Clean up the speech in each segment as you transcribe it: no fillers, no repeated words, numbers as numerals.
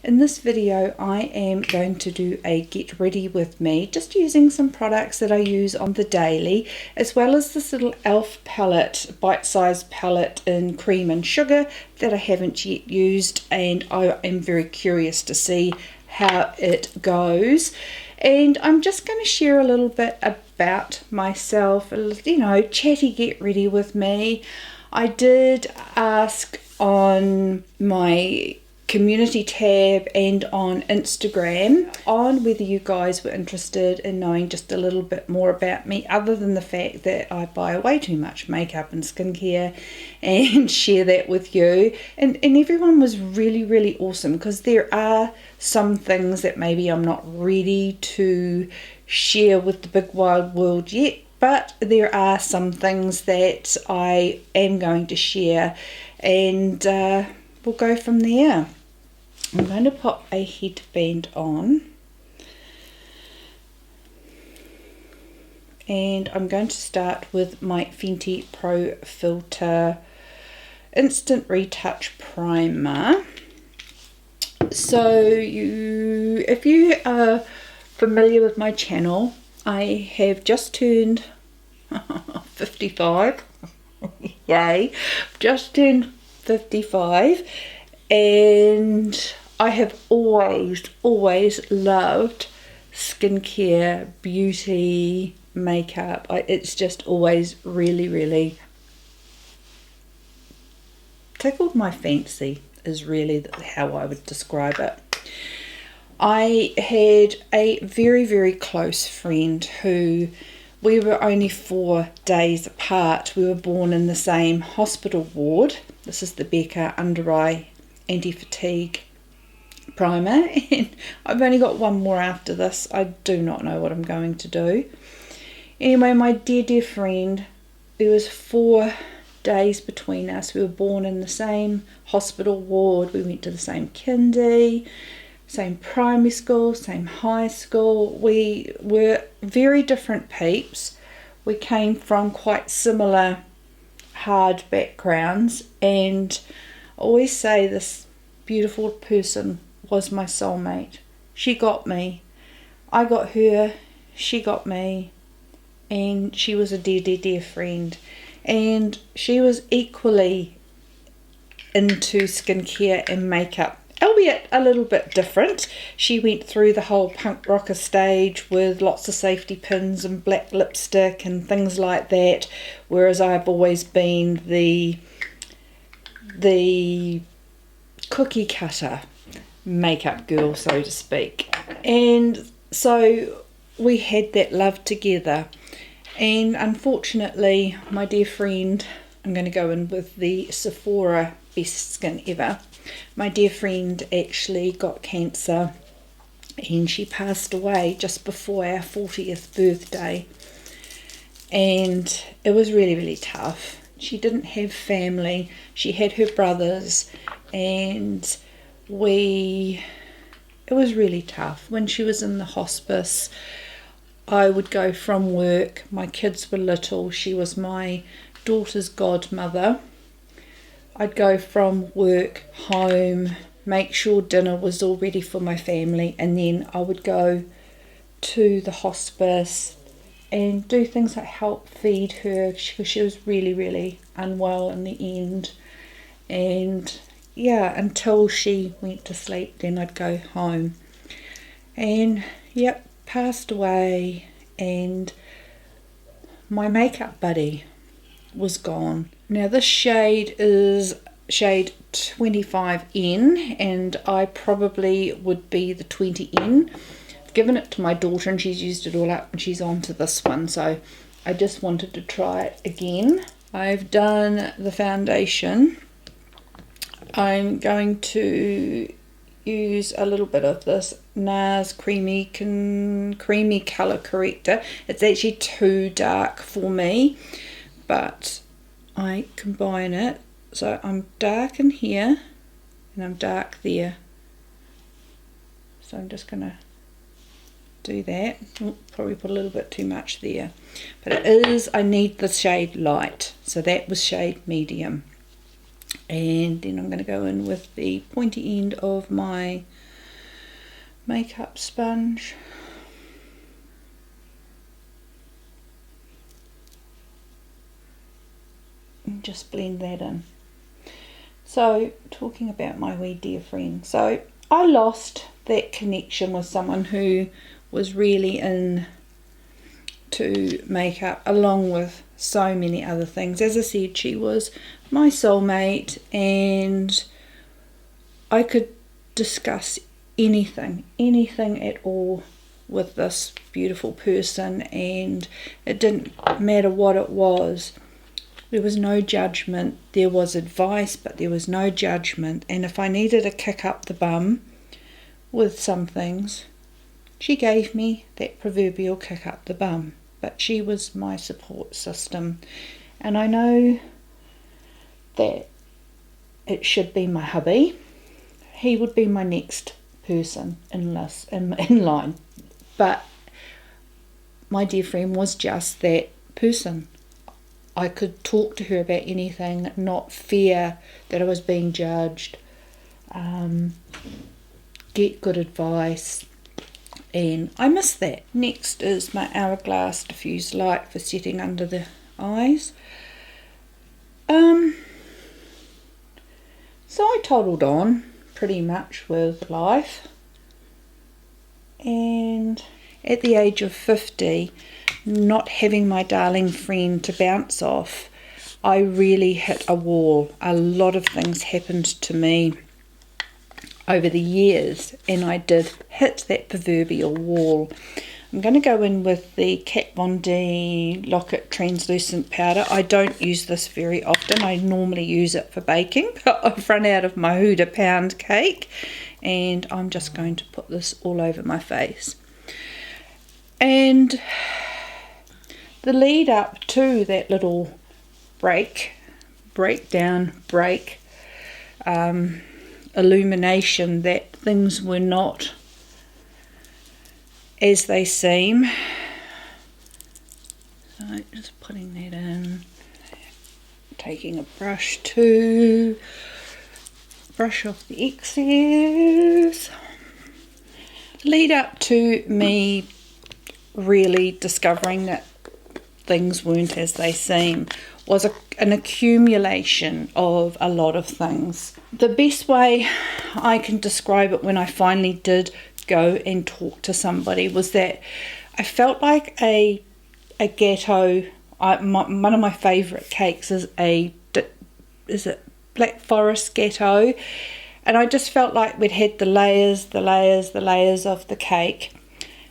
In this video I am going to do a get ready with me, just using some products that I use on the daily, as well as this little e.l.f. palette, bite-sized palette in cream and sugar that I haven't yet used, and I am very curious to see how it goes. And I'm just going to share a little bit about myself, you know, chatty get ready with me. I did ask on my community tab and on Instagram on whether you guys were interested in knowing just a little bit more about me, other than the fact that I buy way too much makeup and skincare, and share that with you. And everyone was really awesome, because there are some things that maybe I'm not ready to share with the big wide world yet, but there are some things that I am going to share, and we'll go from there. I'm going to pop a headband on, and I'm going to start with my Fenty Pro Filt'r Instant Retouch Primer. So if you are familiar with my channel, I have just turned 55. Yay, just turned 55, and I have always loved skincare, beauty, makeup. It's just always really tickled my fancy, is really how I would describe it. I had a very close friend who, we were only 4 days apart. We were born in the same hospital ward. This is the Becca Under Eye Anti-Fatigue Primer, and I've only got one more after this. I do not know what I'm going to do. Anyway, my dear friend, there was 4 days between us. We were born in the same hospital ward. We went to the same kindy, same primary school, same high school. We were very different peeps. We came from quite similar hard backgrounds, and I always say this beautiful person was my soulmate. She got me, I got her, she got me, and she was a dear friend. And she was equally into skincare and makeup, albeit a little bit different. She went through the whole punk rocker stage with lots of safety pins and black lipstick and things like that, whereas I've always been the cookie cutter makeup girl, so to speak. And so we had that love together. And unfortunately, my dear friend, I'm going to go in with the Sephora Best Skin Ever. My dear friend actually got cancer, and she passed away just before our 40th birthday. And it was really tough. She didn't have family. She had her brothers, and it was really tough. When she was in the hospice, I would go from work. My kids were little. She was my daughter's godmother. I'd go from work home, make sure dinner was all ready for my family, and then I would go to the hospice and do things like help feed her, because she was really unwell in the end. And yeah, until she went to sleep, then I'd go home. And yep, passed away, and my makeup buddy was gone. Now this shade is shade 25N, and I probably would be the 20N. I've given it to my daughter and she's used it all up, and she's on to this one, so I just wanted to try it again. I've done the foundation. I'm going to use a little bit of this Nars creamy colour corrector. It's actually too dark for me, but I combine it, so I'm dark in here and I'm dark there. So I'm just gonna do that. Probably put a little bit too much there, but I need the shade light, so that was shade medium. And then I'm going to go in with the pointy end of my makeup sponge. And just blend that in. So, talking about my wee dear friend. So, I lost that connection with someone who was really into makeup, along with so many other things. As I said, she was my soulmate, and I could discuss anything at all with this beautiful person, and it didn't matter what it was. There was no judgment. There was advice, but there was no judgment. And if I needed a kick up the bum with some things, she gave me that proverbial kick up the bum. But she was my support system. And I know that it should be my hubby. He would be my next person in line. But my dear friend was just that person. I could talk to her about anything, not fear that I was being judged, get good advice, and I miss that. Next is my Hourglass Diffused Light for setting under the eyes. So I toddled on pretty much with life, and at the age of 50, not having my darling friend to bounce off, I really hit a wall. A lot of things happened to me over the years, and I did hit that proverbial wall. I'm going to go in with the Kat Von D Lock-It Translucent Powder. I don't use this very often. I normally use it for baking, but I've run out of my Huda pound cake, and I'm just going to put this all over my face. And the lead up to that little illumination that things were not as they seem. So just putting that in, taking a brush to brush off the excess. Lead up to me really discovering that things weren't as they seem was an accumulation of a lot of things. The best way I can describe it when I finally did go and talk to somebody was that I felt like a ghetto. One of my favourite cakes is it Black Forest Ghetto, and I just felt like we'd had the layers of the cake,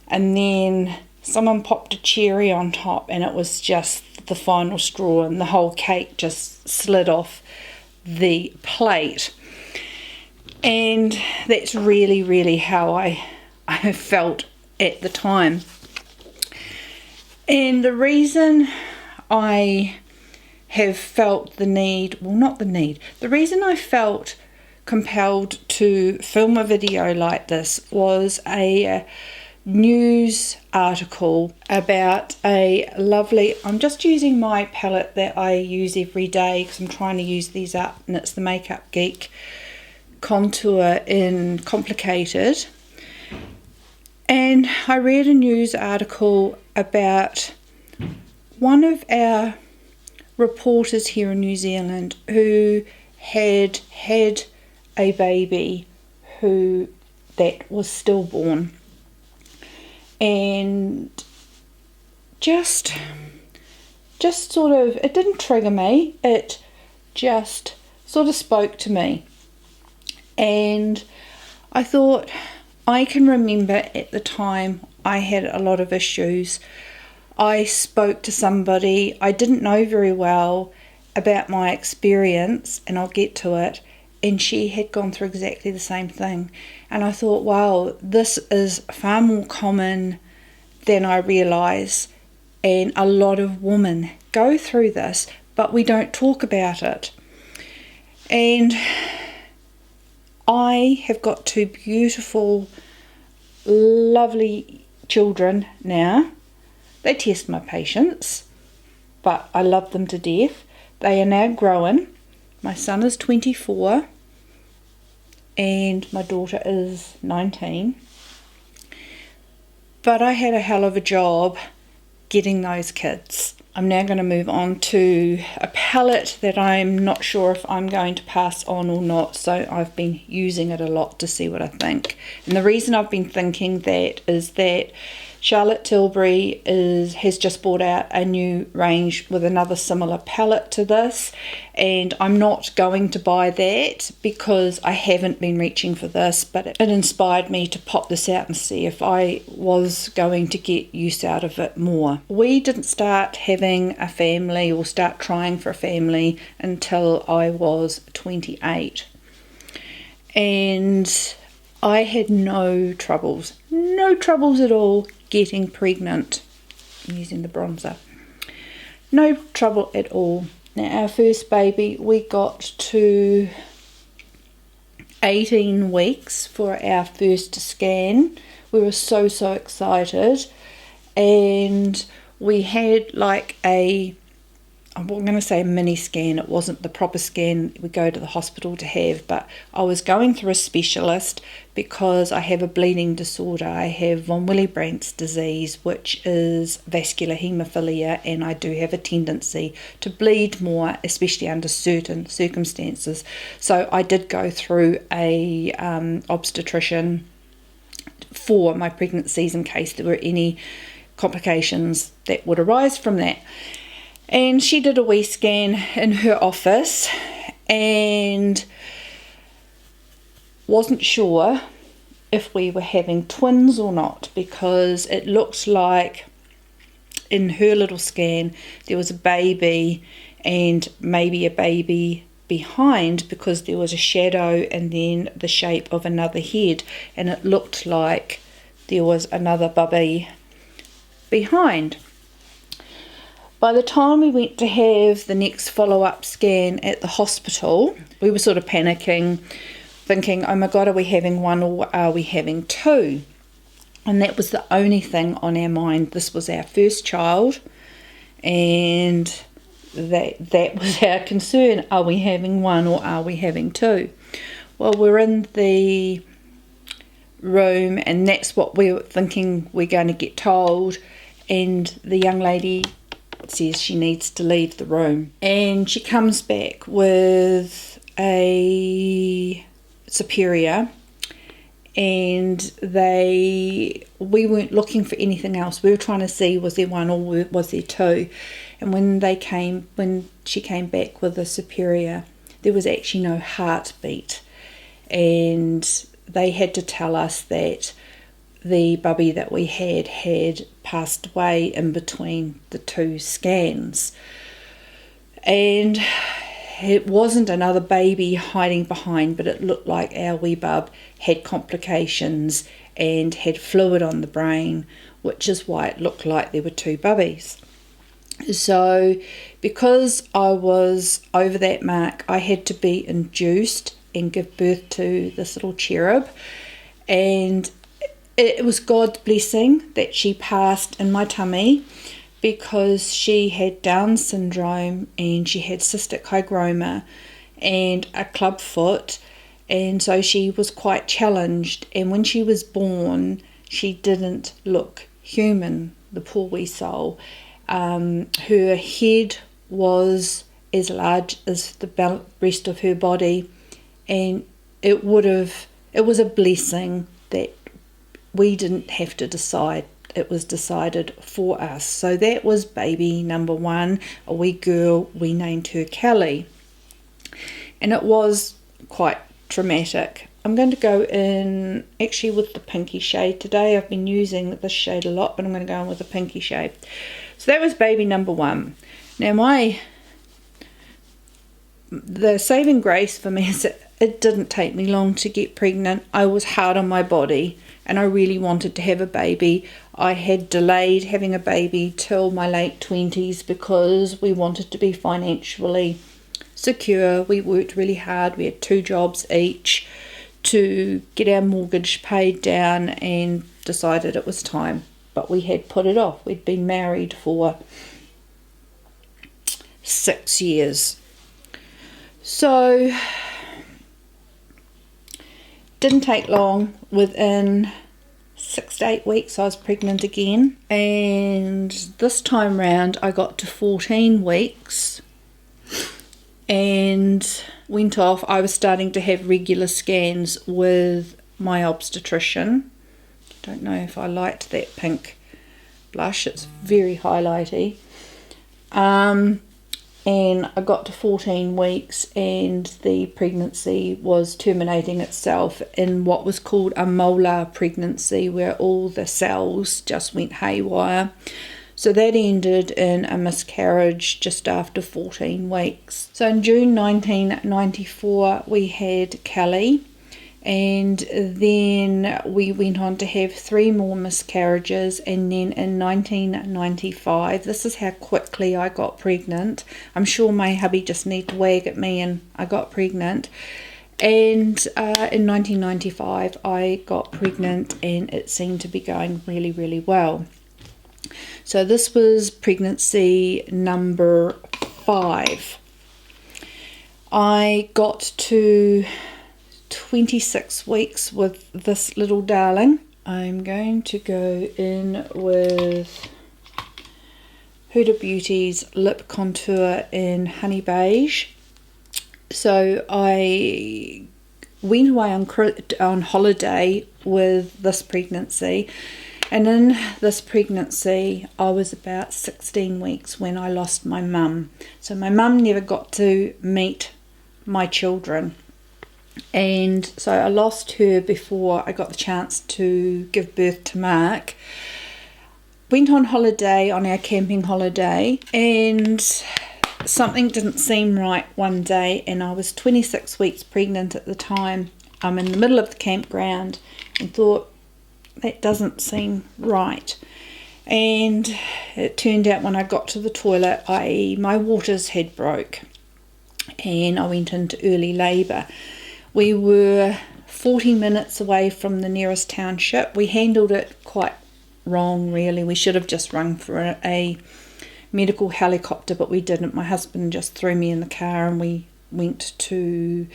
and then someone popped a cherry on top, and it was just the final straw, and the whole cake just slid off the plate. And that's really how I felt at the time. And the reason I have felt the need, the reason I felt compelled to film a video like this was a news article about a lovely, I'm just using my palette that I use every day because I'm trying to use these up, and it's the Makeup Geek Contour in Complicated. And I read a news article about one of our reporters here in New Zealand who had a baby that was stillborn. And just sort of, it didn't trigger me, it just sort of spoke to me. And I thought, I can remember at the time I had a lot of issues. I spoke to somebody I didn't know very well about my experience, and I'll get to it, and she had gone through exactly the same thing. And I thought, wow, this is far more common than I realise, and a lot of women go through this, but we don't talk about it. And I have got two beautiful, lovely children now. They test my patience, but I love them to death. They are now growing. My son is 24 and my daughter is 19. But I had a hell of a job getting those kids. I'm now going to move on to a palette that I'm not sure if I'm going to pass on or not, so I've been using it a lot to see what I think. And the reason I've been thinking that is that Charlotte Tilbury has just brought out a new range with another similar palette to this, and I'm not going to buy that because I haven't been reaching for this, but it inspired me to pop this out and see if I was going to get use out of it more. We didn't start having a family or start trying for a family until I was 28, and I had no troubles at all getting pregnant. I'm using the bronzer. No trouble at all. Now, our first baby, we got to 18 weeks for our first scan. We were so excited, and we had like I'm going to say a mini scan. It wasn't the proper scan we go to the hospital to have, but I was going through a specialist because I have a bleeding disorder. I have von Willebrand's disease, which is vascular haemophilia, and I do have a tendency to bleed more, especially under certain circumstances. So I did go through a obstetrician for my pregnancies in case there were any complications that would arise from that. And she did a wee scan in her office and wasn't sure if we were having twins or not, because it looked like in her little scan there was a baby and maybe a baby behind, because there was a shadow and then the shape of another head, and it looked like there was another bubby behind. By the time we went to have the next follow-up scan at the hospital, we were sort of panicking, thinking, oh my God, are we having one or are we having two? And that was the only thing on our mind. This was our first child, and that was our concern. Are we having one or are we having two? Well, we're in the room, and that's what we were thinking we're going to get told, and the young lady says she needs to leave the room, and she comes back with a superior, and we weren't looking for anything else. We were trying to see, was there one or was there two? And when she came back with a superior, there was actually no heartbeat, and they had to tell us that the bubby that we had passed away in between the two scans. And it wasn't another baby hiding behind, but it looked like our wee bub had complications and had fluid on the brain, which is why it looked like there were two bubbies. So because I was over that mark, I had to be induced and give birth to this little cherub, and it was God's blessing that she passed in my tummy, because she had Down syndrome and she had cystic hygroma and a club foot, and so she was quite challenged. And when she was born, she didn't look human, the poor wee soul. Her head was as large as the rest of her body, and it was a blessing that we didn't have to decide. It was decided for us. So that was baby number one, a wee girl. We named her Kelly, and it was quite traumatic. I'm going to go in actually with the pinky shade today. I've been using this shade a lot, but I'm going to go in with the pinky shade. So that was baby number one. Now the saving grace for me is that it didn't take me long to get pregnant. I was hard on my body, and I really wanted to have a baby. I had delayed having a baby till my late 20s because we wanted to be financially secure. We worked really hard. We had 2 jobs each to get our mortgage paid down, and decided it was time. But we had put it off. We'd been married for 6 years. So didn't take long. Within 6 to 8 weeks I was pregnant again, and this time round I got to 14 weeks and went off. I was starting to have regular scans with my obstetrician. Don't know if I liked that pink blush, it's very highlighty. And I got to 14 weeks and the pregnancy was terminating itself in what was called a molar pregnancy, where all the cells just went haywire. So that ended in a miscarriage just after 14 weeks. So in June 1994 we had Kelly, and then we went on to have 3 more miscarriages, and then in 1995, this is how quickly I got pregnant. I'm sure my hubby just needed to wag at me and I got pregnant. And in 1995 I got pregnant and it seemed to be going really, really well. So this was pregnancy number 5. I got to 26 weeks with this little darling. I'm going to go in with Huda Beauty's lip contour in Honey Beige. So I went away on holiday with this pregnancy, and in this pregnancy I was about 16 weeks when I lost my mum. So my mum never got to meet my children, and so I lost her before I got the chance to give birth to Mark. Went on holiday, on our camping holiday, and something didn't seem right one day, and I was 26 weeks pregnant at the time. I'm in the middle of the campground and thought, that doesn't seem right. And it turned out when I got to the toilet, my waters had broke and I went into early labour. We were 40 minutes away from the nearest township. We handled it quite wrong, really. We should have just rung for a medical helicopter, but we didn't. My husband just threw me in the car and we went to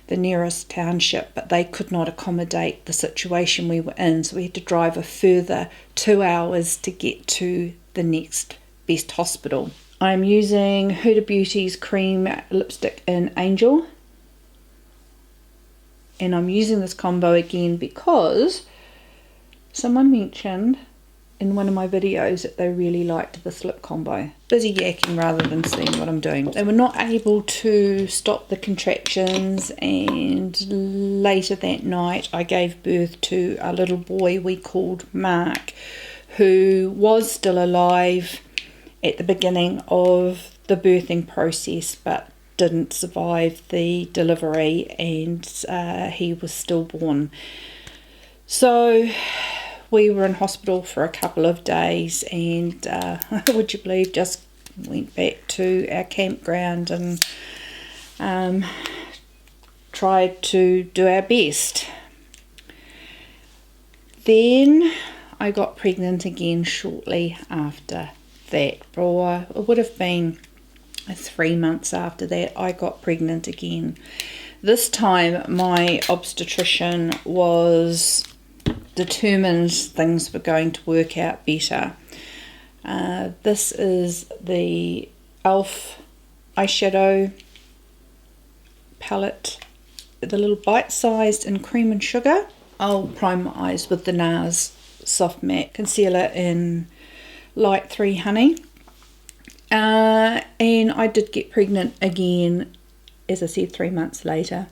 the nearest township, but they could not accommodate the situation we were in, so we had to drive a further 2 hours to get to the next best hospital. I'm using Huda Beauty's cream lipstick in Angel, and I'm using this combo again because someone mentioned in one of my videos that they really liked this lip combo. Busy yakking rather than seeing what I'm doing. They were not able to stop the contractions, and later that night I gave birth to a little boy we called Mark, who was still alive at the beginning of the birthing process but didn't survive the delivery, and he was stillborn. So we were in hospital for a couple of days, and would you believe, just went back to our campground and tried to do our best. Then I got pregnant again shortly after that, or it would have been 3 months after that I got pregnant again. This time my obstetrician was determined things were going to work out better. This is the e.l.f. eyeshadow palette, the little bite-sized in Cream and Sugar. I'll prime my eyes with the Nars Soft Matte Concealer in Light 3 Honey. And I did get pregnant again, as I said, 3 months later.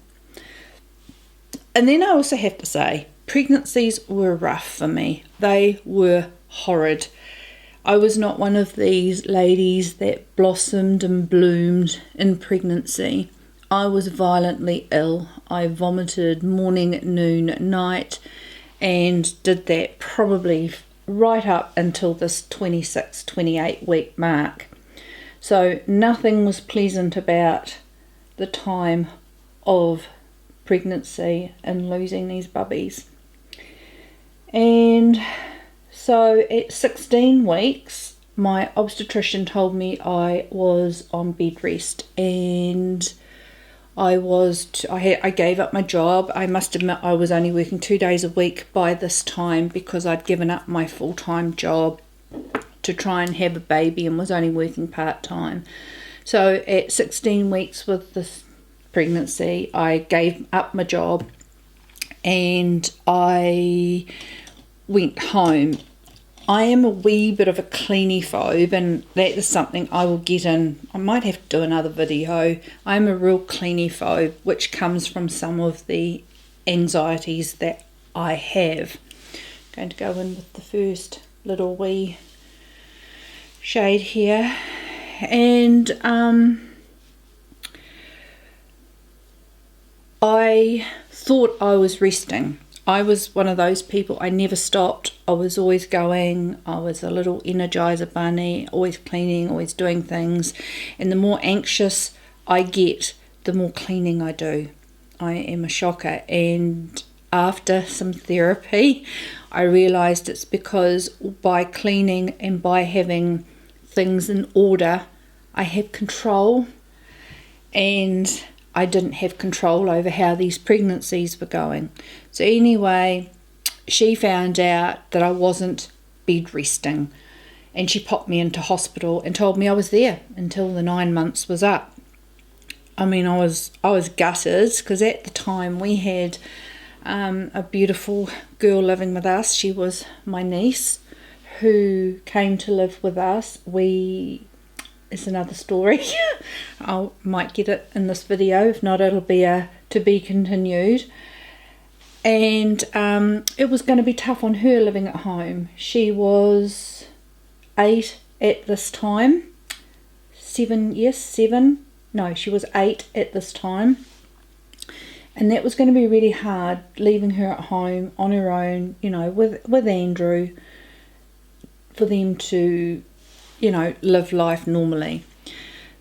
And then I also have to say, pregnancies were rough for me. They were horrid. I was not one of these ladies that blossomed and bloomed in pregnancy. I was violently ill. I vomited morning, noon, night, and did that probably right up until this 26, 28 week mark. So nothing was pleasant about the time of pregnancy and losing these bubbies. And so at 16 weeks, my obstetrician told me I was on bed rest, and I gave up my job. I must admit I was only working 2 days a week by this time, because I'd given up my full-time job to try and have a baby and was only working part-time. So at 16 weeks with this pregnancy, I gave up my job and I went home. I am a wee bit of a cleanophobe, and that is something I will get in. I might have to do another video. I'm a real cleanophobe, which comes from some of the anxieties that I have. I'm going to go in with the first little wee shade here, and I thought I was resting. I was one of those people, I never stopped. I was always going. I was a little Energizer bunny, always cleaning, always doing things. And the more anxious I get, the more cleaning I do. I am a shocker. And after some therapy, I realised it's because by cleaning and by having things in order, I have control, and I didn't have control over how these pregnancies were going. So anyway, she found out that I wasn't bed resting, and she popped me into hospital and told me I was there until the 9 months was up. I mean, I was gutted, because at the time we had a beautiful girl living with us. She was my niece who came to live with us. It's another story. I might get it in this video. If not, it'll be a to be continued. And it was going to be tough on her living at home. She was 8 at this time. 7. No, she was 8 at this time. And that was going to be really hard, leaving her at home on her own, you know, with Andrew, for them to, you know, live life normally.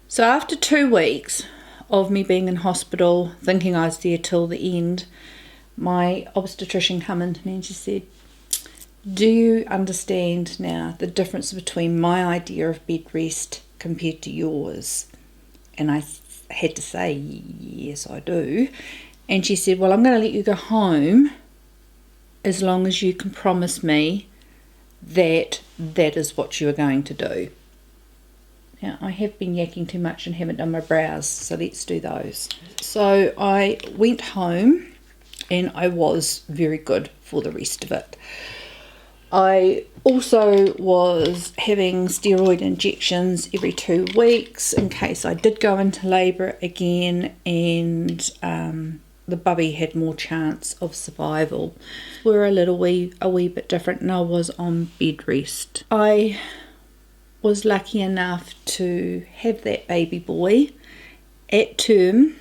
So after 2 weeks of me being in hospital, thinking I was there till the end, my obstetrician came in to me and she said, "Do you understand now the difference between my idea of bed rest compared to yours?" And I had to say, "Yes, I do." And she said, "Well, I'm going to let you go home as long as you can promise me that that is what you are going to do." Now, I have been yakking too much and haven't done my brows, so let's do those. So I went home and I was very good for the rest of it. I also was having steroid injections every 2 weeks in case I did go into labour again, and the bubby had more chance of survival. We're a wee bit different, and I was on bed rest. I was lucky enough to have that baby boy at term.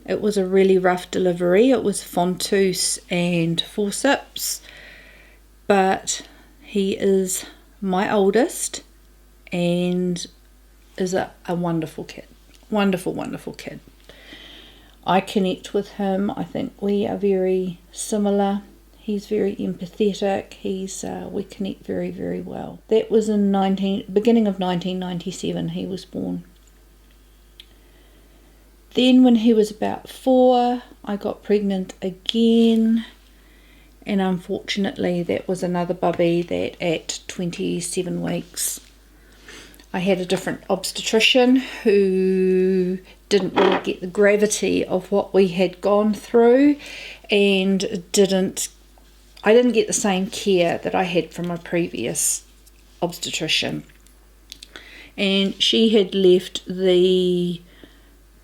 It was a really rough delivery. It was Fontus and forceps, but he is my oldest and is a wonderful kid. Wonderful, wonderful kid. I connect with him. I think we are very similar. He's very empathetic. We connect very, very well. That was in beginning of 1997 he was born. Then when he was about 4, I got pregnant again, and unfortunately that was another bubby that at 27 weeks I had a different obstetrician who didn't really get the gravity of what we had gone through, and I didn't get the same care that I had from my previous obstetrician. And she had left the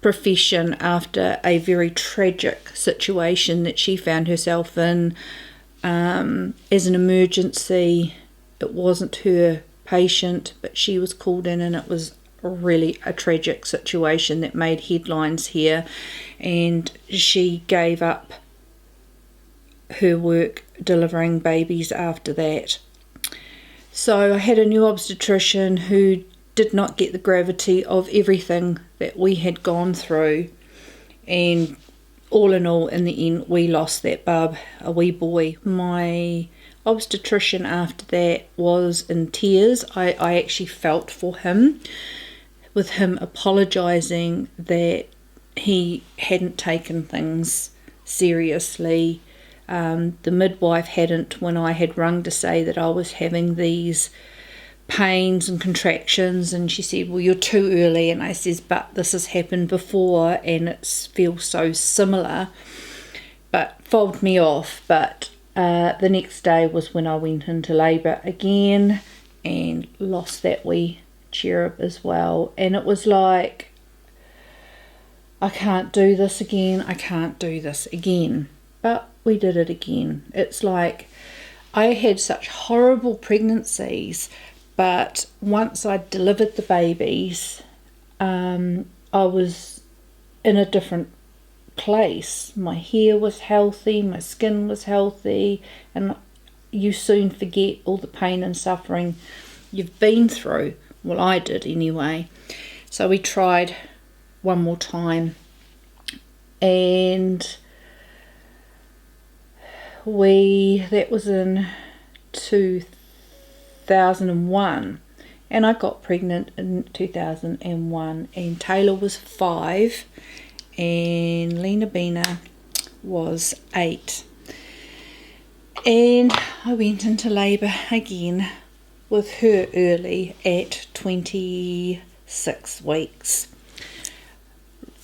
profession after a very tragic situation that she found herself in as an emergency. It wasn't her patient, but she was called in, and it was really a tragic situation that made headlines here, and she gave up her work delivering babies after that. So I had a new obstetrician who did not get the gravity of everything that we had gone through, and all in all, in the end, we lost that bub, a wee boy. My obstetrician after that was in tears. I actually felt for him, with him apologising that he hadn't taken things seriously. The midwife hadn't, when I had rung to say that I was having these pains and contractions, and she said, well, you're too early. And I says, but this has happened before and it feels so similar, but fobbed me off. But the next day was when I went into labour again and lost that wee cherub as well. And it was like, I can't do this again, I can't do this again. But we did it again. It's like I had such horrible pregnancies, but once I delivered the babies, I was in a different place. My hair was healthy, my skin was healthy, and you soon forget all the pain and suffering you've been through. Well, I did anyway. So we tried one more time, and that was in 2001, and I got pregnant in 2001, and Taylor was 5 and Lena Bina was 8, and I went into labour again with her early at 26 weeks.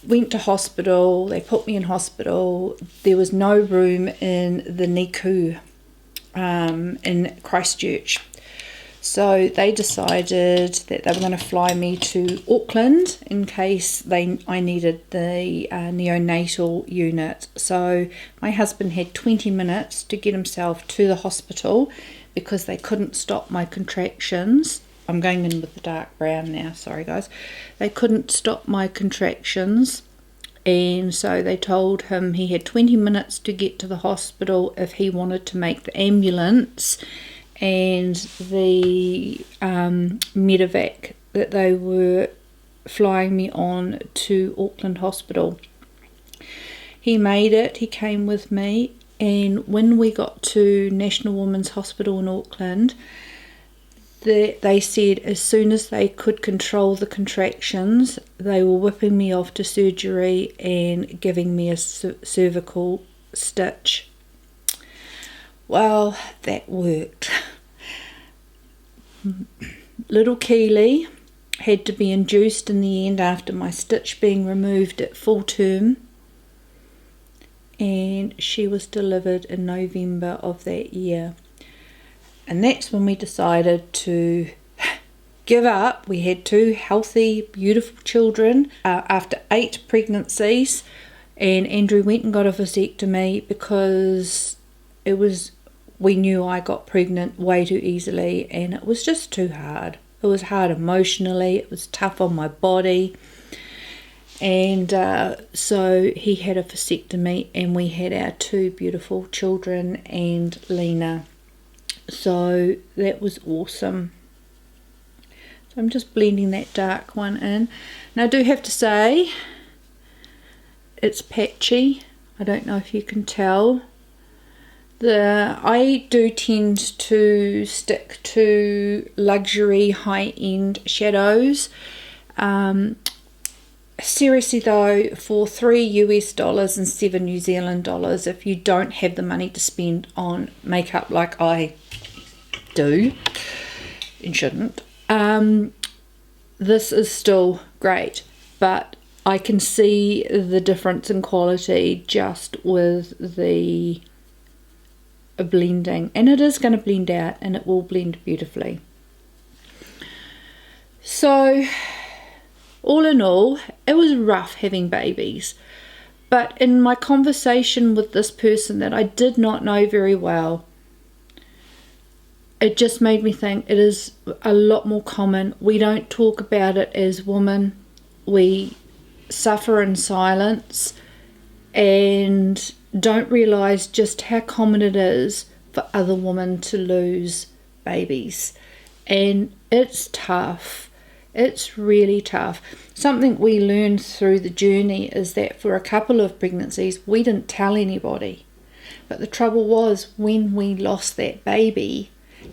Went to hospital, they put me in hospital. There was no room in the NICU in Christchurch. So they decided that they were going to fly me to Auckland in case I needed the neonatal unit. So my husband had 20 minutes to get himself to the hospital because they couldn't stop my contractions. I'm going in with the dark brown now, sorry guys. They couldn't stop my contractions, and so they told him he had 20 minutes to get to the hospital if he wanted to make the ambulance and the medevac that they were flying me on to Auckland Hospital. He made it, he came with me, and when we got to National Women's Hospital in Auckland, they said as soon as they could control the contractions, they were whipping me off to surgery and giving me a cervical stitch. Well, that worked. Little Keely had to be induced in the end after my stitch being removed at full term, and she was delivered in November of that year. And that's when we decided to give up. We had 2 healthy, beautiful children after 8 pregnancies, and Andrew went and got a vasectomy because we knew I got pregnant way too easily, and it was just too hard. It was hard emotionally, it was tough on my body, and so he had a vasectomy, and we had our 2 beautiful children and Lena. So that was awesome. So I'm just blending that dark one in. Now I do have to say it's patchy. I don't know if you can tell. I do tend to stick to luxury high-end shadows. Seriously though, for $3 and 7 New Zealand dollars, if you don't have the money to spend on makeup like I do and shouldn't, this is still great, but I can see the difference in quality just with the blending, and it is going to blend out, and it will blend beautifully. So all in all, it was rough having babies, but in my conversation with this person that I did not know very well, it just made me think it is a lot more common. We don't talk about it as women. We suffer in silence and don't realise just how common it is for other women to lose babies. And it's tough. It's really tough. Something we learned through the journey is that for a couple of pregnancies, we didn't tell anybody. But the trouble was, when we lost that baby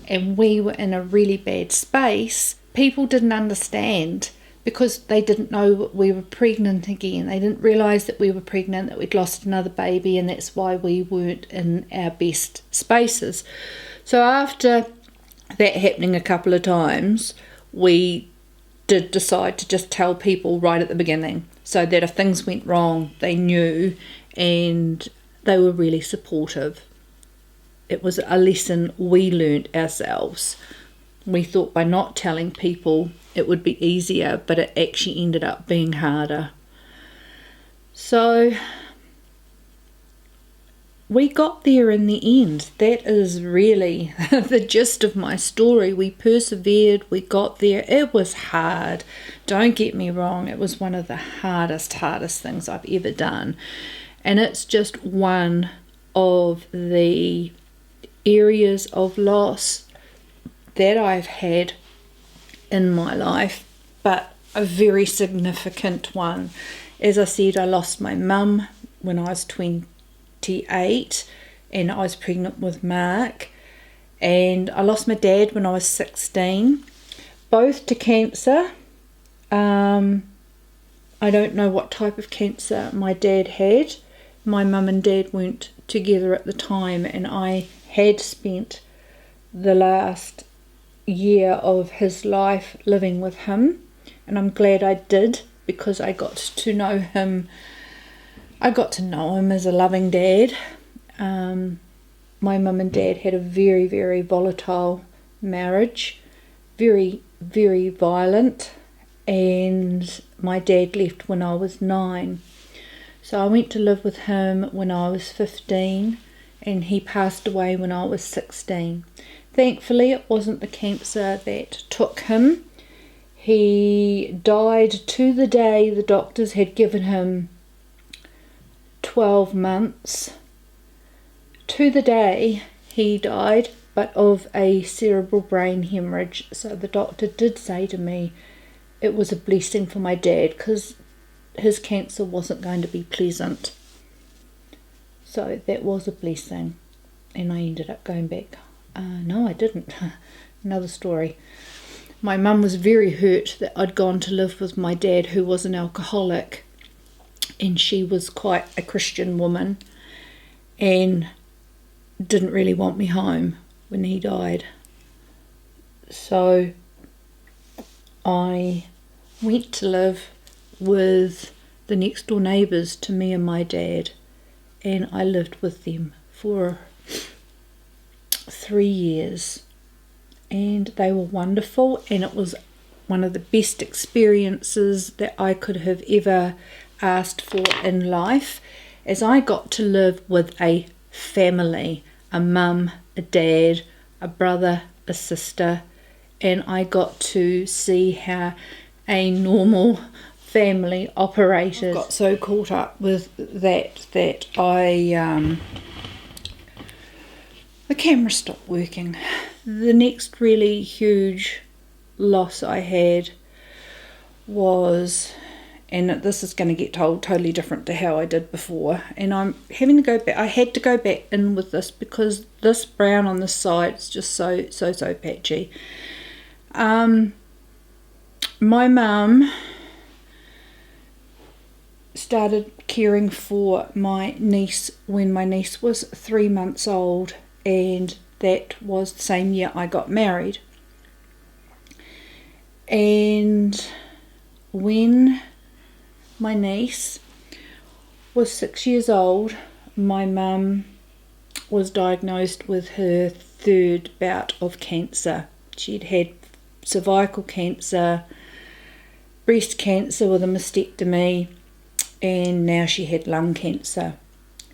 and we were in a really bad space, people didn't understand because they didn't know we were pregnant again. They didn't realise that we were pregnant, that we'd lost another baby, and that's why we weren't in our best spaces. So after that happening a couple of times, we did decide to just tell people right at the beginning, so that if things went wrong, they knew, and they were really supportive. It was a lesson we learnt ourselves. We thought by not telling people it would be easier, but it actually ended up being harder. So we got there in the end. That is really the gist of my story. We persevered, we got there. It was hard. Don't get me wrong, it was one of the hardest things I've ever done. And it's just one of the areas of loss that I've had in my life, but a very significant one. As I said, I lost my mum when I was 28 and I was pregnant with Mark, and I lost my dad when I was 16, both to cancer. I don't know what type of cancer my dad had. My mum and dad weren't together at the time, and I had spent the last year of his life living with him, and I'm glad I did, because I got to know him. I got to know him as a loving dad. My mum and dad had a very, very volatile marriage, very, very violent, and my dad left when I was 9. So I went to live with him when I was 15, and he passed away when I was 16. Thankfully, it wasn't the cancer that took him. He died to the day the doctors had given him 12 months. To the day he died, but of a cerebral brain hemorrhage. So the doctor did say to me it was a blessing for my dad, because his cancer wasn't going to be pleasant. So that was a blessing, and I ended up going back. No, I didn't. Another story. My mum was very hurt that I'd gone to live with my dad, who was an alcoholic, and she was quite a Christian woman, and didn't really want me home when he died. So I went to live with the next door neighbours to me and my dad, and I lived with them for 3 years, and they were wonderful, and it was one of the best experiences that I could have ever asked for in life, as I got to live with a family, a mum, a dad, a brother, a sister, and I got to see how a normal family operated. I got so caught up with that the camera stopped working. The next really huge loss I had was, and this is going to get told totally different to how I did before, and I'm having to go back. I had to go back in with this because this brown on the side is just so patchy. My mum started caring for my niece when my niece was 3 months old, and that was the same year I got married. And when my niece was 6 years old, my mum was diagnosed with her 3rd bout of cancer. She'd had cervical cancer, breast cancer with a mastectomy, and now she had lung cancer.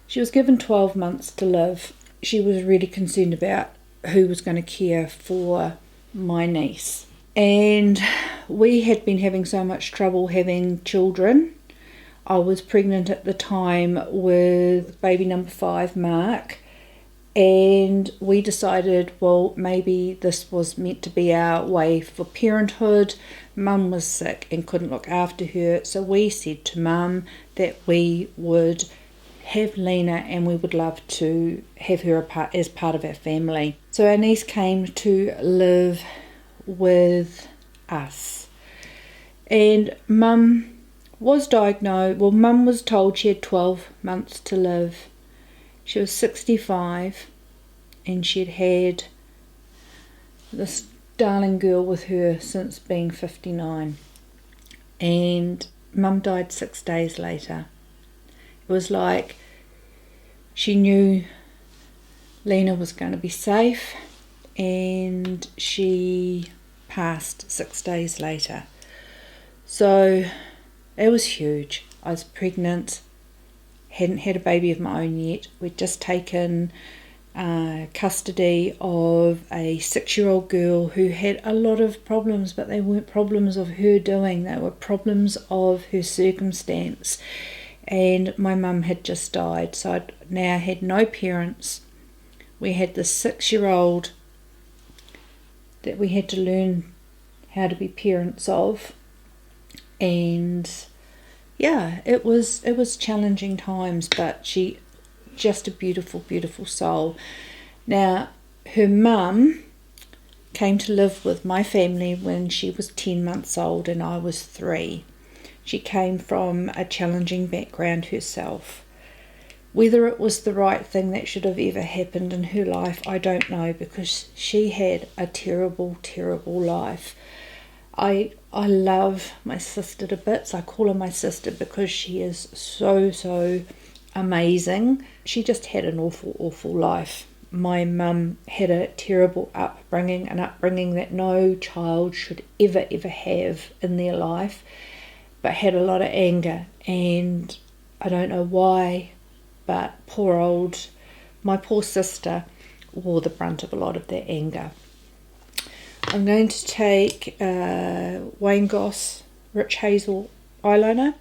She was given 12 months to live. She was really concerned about who was going to care for my niece. And we had been having so much trouble having children. I was pregnant at the time with baby number 5, Mark, and we decided, well, maybe this was meant to be our way for parenthood. Mum was sick and couldn't look after her, so we said to Mum that we would have Lena and we would love to have her as part of our family. So our niece came to live with us, And Mum was diagnosed, well, Mum was told she had 12 months to live. She was 65 and she'd had this darling girl with her since being 59. And Mum died 6 days later. It was like she knew Lena was going to be safe, and she passed 6 days later. So it was huge. I was pregnant, hadn't had a baby of my own yet. We'd just taken custody of a 6-year-old girl who had a lot of problems, but they weren't problems of her doing, they were problems of her circumstance. And my mum had just died, so I now had no parents. We had this 6-year-old that we had to learn how to be parents of. And yeah, it was challenging times, but she just a beautiful, beautiful soul. Now, her mum came to live with my family when she was 10 months old and I was 3. She came from a challenging background herself. Whether it was the right thing that should have ever happened in her life, I don't know, because she had a terrible, terrible life. I love my sister to bits. I call her my sister because she is so amazing. She just had an awful, awful life. My mum had a terrible upbringing, an upbringing that no child should ever have in their life, but had a lot of anger, and I don't know why, but my poor sister wore the brunt of a lot of that anger. I'm going to take Wayne Goss Rich Hazel eyeliner.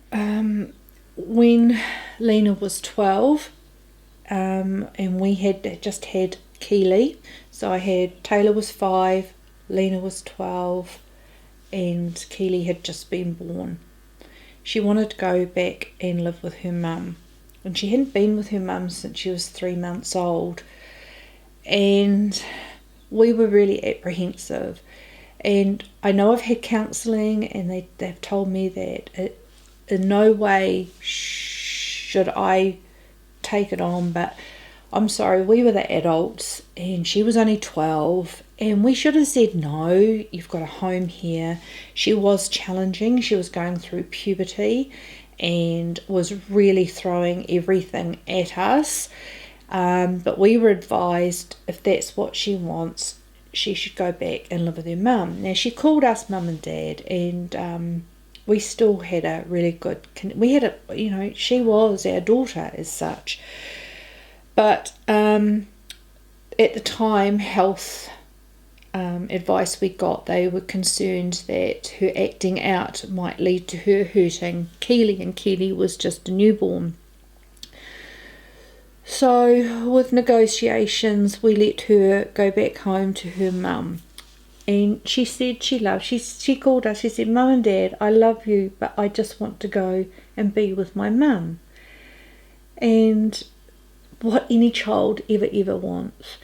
When Lena was 12, and we had just had Keely, so I had Taylor was 5, Lena was 12, and Keely had just been born. She wanted to go back and live with her mum, and she hadn't been with her mum since she was 3 months old, and we were really apprehensive. And I know I've had counselling, and they've told me that in no way should I take it on, but I'm sorry, we were the adults and she was only 12, and we should have said no, you've got a home here. She was challenging, she was going through puberty and was really throwing everything at us, but we were advised if that's what she wants, she should go back and live with her mum. Now, she called us mum and dad, and we still had a really good, she was our daughter as such. But at the time, health advice we got, they were concerned that her acting out might lead to her hurting Keely, and Keely was just a newborn. So with negotiations, we let her go back home to her mum. And she said she called us, she said, Mum and Dad, I love you, but I just want to go and be with my mum. And what any child ever wants.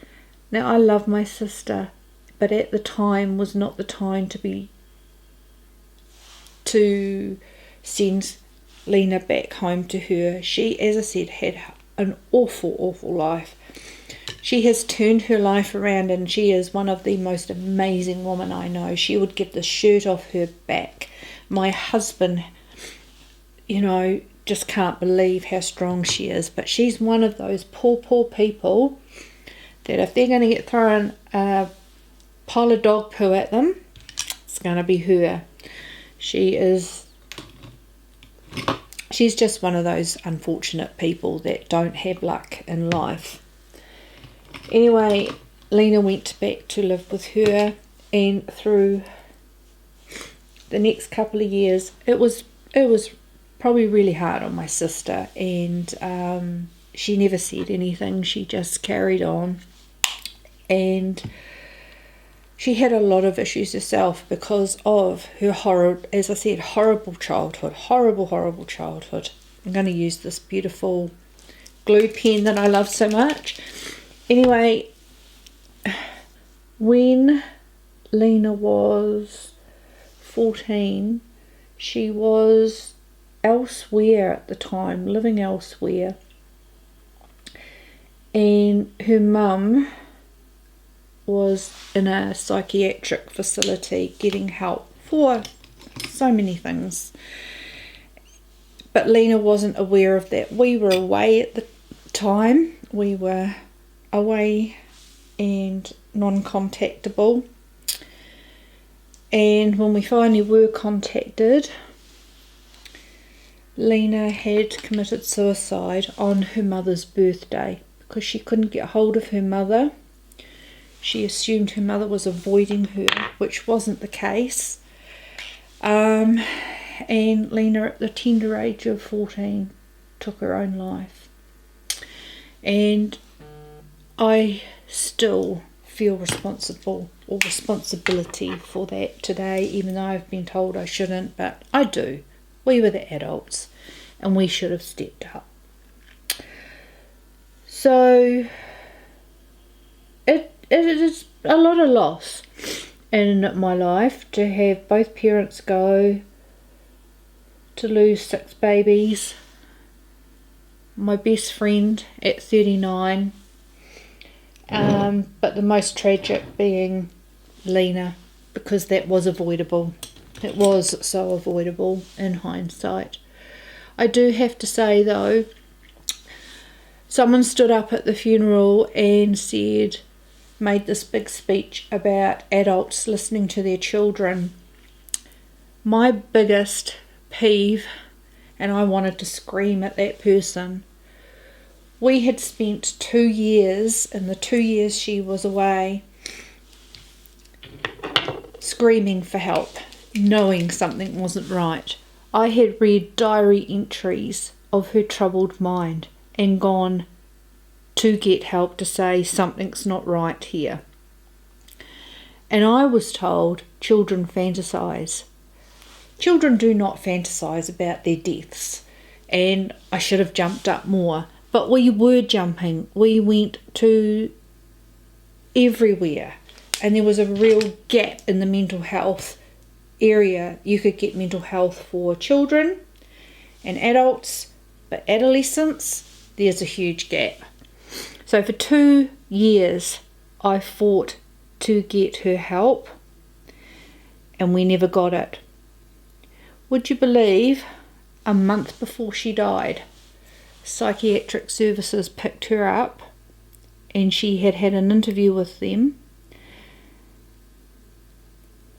Now, I love my sister, but at the time was not the time to send Lena back home to her. She, as I said, had an awful life. She has turned her life around, and she is one of the most amazing women I know. She would get the shirt off her back. My husband, just can't believe how strong she is. But she's one of those poor people that if they're going to get thrown a pile of dog poo at them, it's going to be her. She's just one of those unfortunate people that don't have luck in life. Anyway, Lena went back to live with her, and through the next couple of years, it was probably really hard on my sister, and she never said anything. She just carried on, and she had a lot of issues herself because of her horrible childhood. Horrible childhood. I'm going to use this beautiful glue pen that I love so much. Anyway, when Lena was 14, She was elsewhere at the time, living elsewhere. And her mum was in a psychiatric facility getting help for so many things. But Lena wasn't aware of that. We were away at the time. We were away and non-contactable. And when we finally were contacted, Lena had committed suicide on her mother's birthday because she couldn't get hold of her mother. She assumed her mother was avoiding her, which wasn't the case. And Lena, at the tender age of 14, took her own life. And I still feel responsibility for that today, even though I've been told I shouldn't, but I do. We were the adults and we should have stepped up. So it is a lot of loss in my life to have both parents go, to lose 6 babies, my best friend at 39, but the most tragic being Lena, because that was avoidable. It was so avoidable in hindsight. I do have to say though, someone stood up at the funeral and made this big speech about adults listening to their children. My biggest peeve, and I wanted to scream at that person, we had spent 2 years, in the 2 years she was away, screaming for help, knowing something wasn't right. I had read diary entries of her troubled mind and gone to get help to say something's not right here. And I was told children fantasize. Children do not fantasize about their deaths, and I should have jumped up more. But we were jumping. We went to everywhere, and there was a real gap in the mental health area. You could get mental health for children and adults, but adolescents, there's a huge gap. So for 2 years, I fought to get her help, and we never got it. Would you believe, a month before she died, psychiatric services picked her up and she had had an interview with them,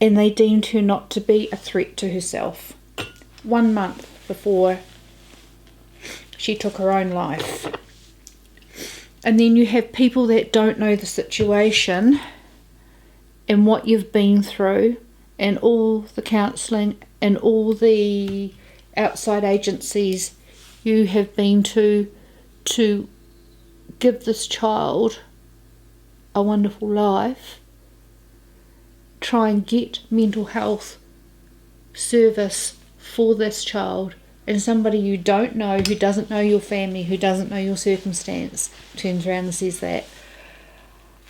and they deemed her not to be a threat to herself. 1 month before she took her own life. And then you have people that don't know the situation and what you've been through and all the counselling and all the outside agencies you have been to give this child a wonderful life, try and get mental health service for this child, and somebody you don't know, who doesn't know your family, who doesn't know your circumstance, turns around and says that.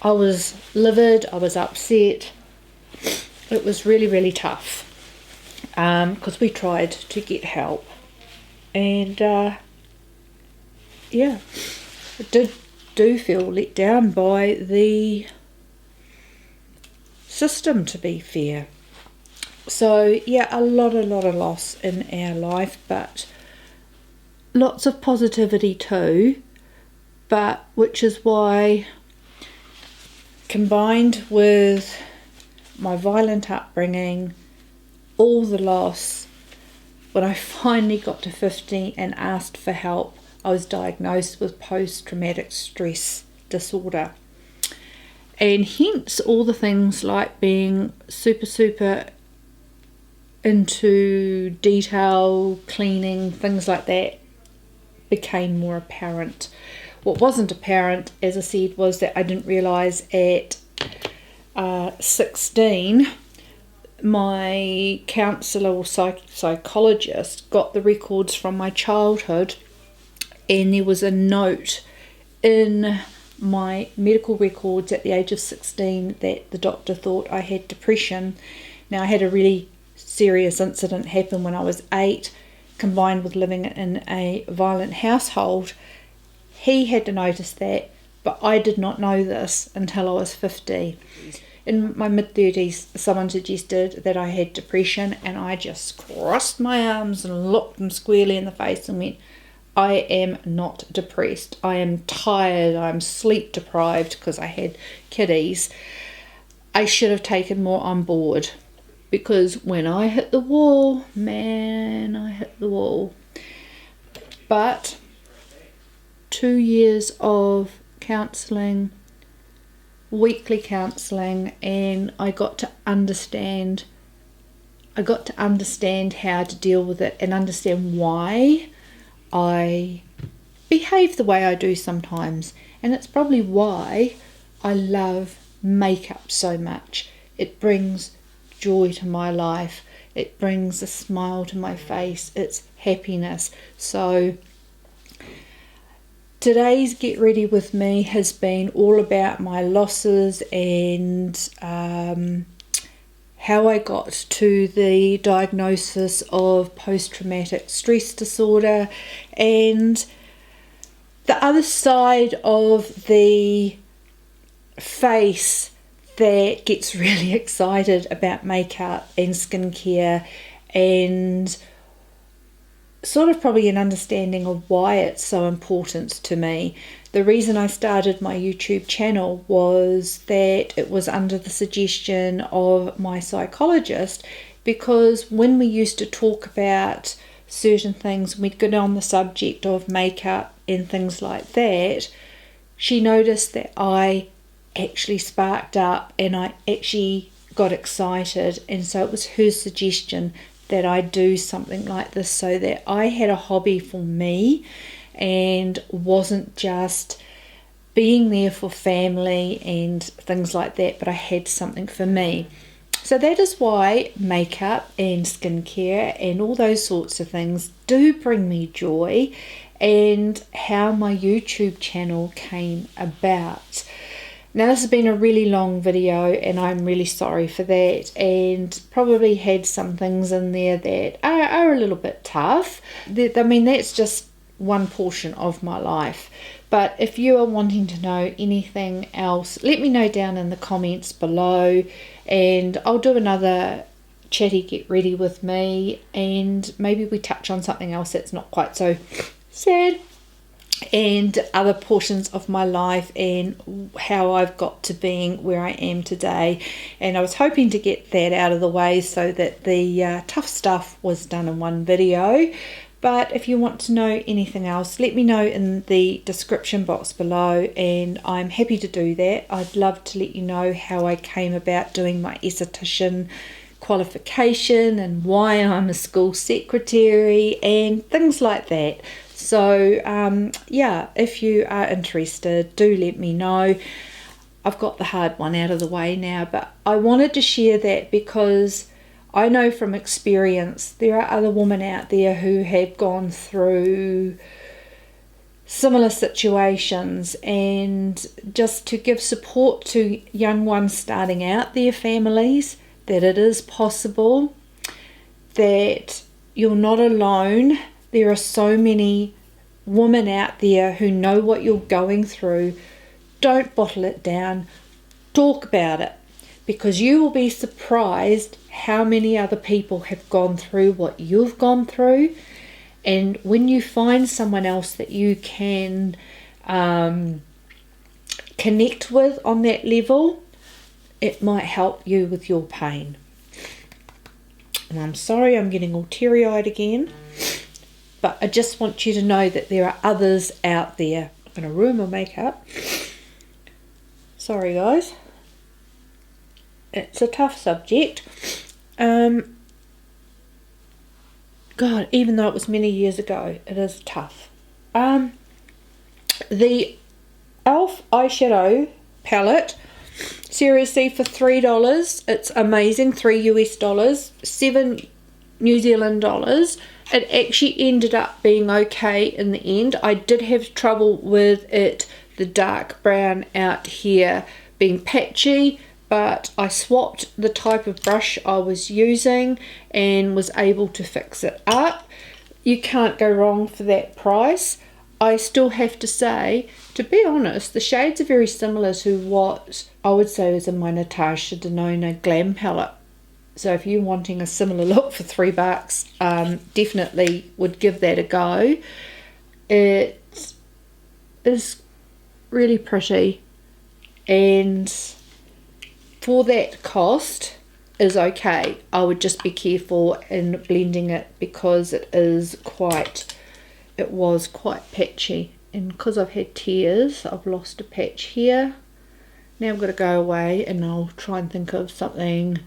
I was livid, I was upset. It was really, really tough, because we tried to get help, and yeah, I do feel let down by the system, to be fair. So yeah, a lot of loss in our life, but lots of positivity too, but which is why, combined with my violent upbringing, all the loss, when I finally got to 50 and asked for help, I was diagnosed with post-traumatic stress disorder. And hence all the things like being super into detail, cleaning, things like that became more apparent. What wasn't apparent, as I said, was that I didn't realise at 16, my counsellor or psychologist got the records from my childhood, and there was a note in my medical records at the age of 16 that the doctor thought I had depression. Now, I had a really serious incident happened when I was 8, combined with living in a violent household. He had to notice that, but I did not know this until I was 50. In my mid-30s, someone suggested that I had depression, and I just crossed my arms and looked them squarely in the face and went, I am not depressed. I am tired. I'm sleep deprived because I had kiddies. I should have taken more on board, because when I hit the wall, man, I hit the wall. But 2 years of counselling, weekly counselling, and I got to understand how to deal with it and understand why I behave the way I do sometimes. And it's probably why I love makeup so much. It brings joy to my life. It brings a smile to my face. It's happiness. So today's Get Ready With Me has been all about my losses and how I got to the diagnosis of post-traumatic stress disorder, and the other side of the face that gets really excited about makeup and skincare, and sort of probably an understanding of why it's so important to me. The reason I started my YouTube channel was that it was under the suggestion of my psychologist, because when we used to talk about certain things, we'd go on the subject of makeup and things like that, she noticed that I actually sparked up and I actually got excited, and so it was her suggestion that I do something like this so that I had a hobby for me and wasn't just being there for family and things like that, but I had something for me. So that is why makeup and skincare and all those sorts of things do bring me joy, and how my YouTube channel came about. Now, this has been a really long video and I'm really sorry for that, and probably had some things in there that are a little bit tough. I mean, that's just one portion of my life. But if you are wanting to know anything else, let me know down in the comments below, and I'll do another Chatty Get Ready With Me, and maybe we touch on something else that's not quite so sad, and other portions of my life and how I've got to being where I am today. And I was hoping to get that out of the way so that the tough stuff was done in one video. But if you want to know anything else, let me know in the description box below, and I'm happy to do that. I'd love to let you know how I came about doing my esthetician qualification and why I'm a school secretary and things like that. So yeah, if you are interested, do let me know. I've got the hard one out of the way now, but I wanted to share that because I know from experience there are other women out there who have gone through similar situations, and just to give support to young ones starting out their families, that it is possible, that you're not alone. There are so many women out there who know what you're going through. Don't bottle it down. Talk about it, because you will be surprised how many other people have gone through what you've gone through. And when you find someone else that you can connect with on that level, it might help you with your pain. And I'm sorry I'm getting all teary-eyed again. But I just want you to know that there are others out there. I'm going to ruin my makeup. Sorry, guys. It's a tough subject. God, even though it was many years ago, it is tough. The e.l.f. eyeshadow palette, seriously, for $3. It's amazing. $3 US, 7 New Zealand dollars. It actually ended up being okay in the end. I did have trouble with it, the dark brown out here being patchy, but I swapped the type of brush I was using and was able to fix it up. You can't go wrong for that price. I still have to say, to be honest, the shades are very similar to what I would say is in my Natasha Denona Glam palette. So if you're wanting a similar look for $3, definitely would give that a go. It is really pretty, and for that cost is okay. I would just be careful in blending it because it was quite patchy, and because I've had tears, I've lost a patch here. Now I've got to go away and I'll try and think of something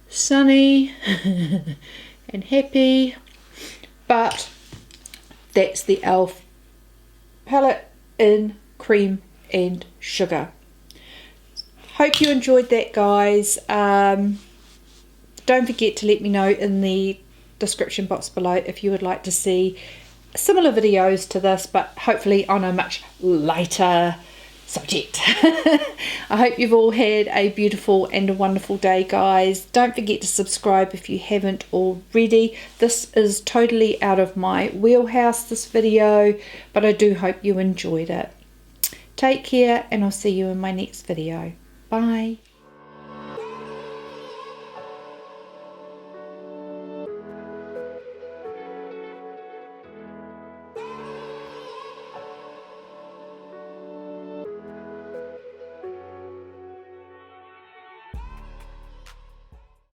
sunny and happy. But that's the e.l.f. palette in Cream and Sugar. Hope you enjoyed that, guys. Don't forget to let me know in the description box below if you would like to see similar videos to this, but hopefully on a much lighter subject. I hope you've all had a beautiful and a wonderful day, guys. Don't forget to subscribe if you haven't already. This is totally out of my wheelhouse, this video, but I do hope you enjoyed it. Take care, and I'll see you in my next video. Bye.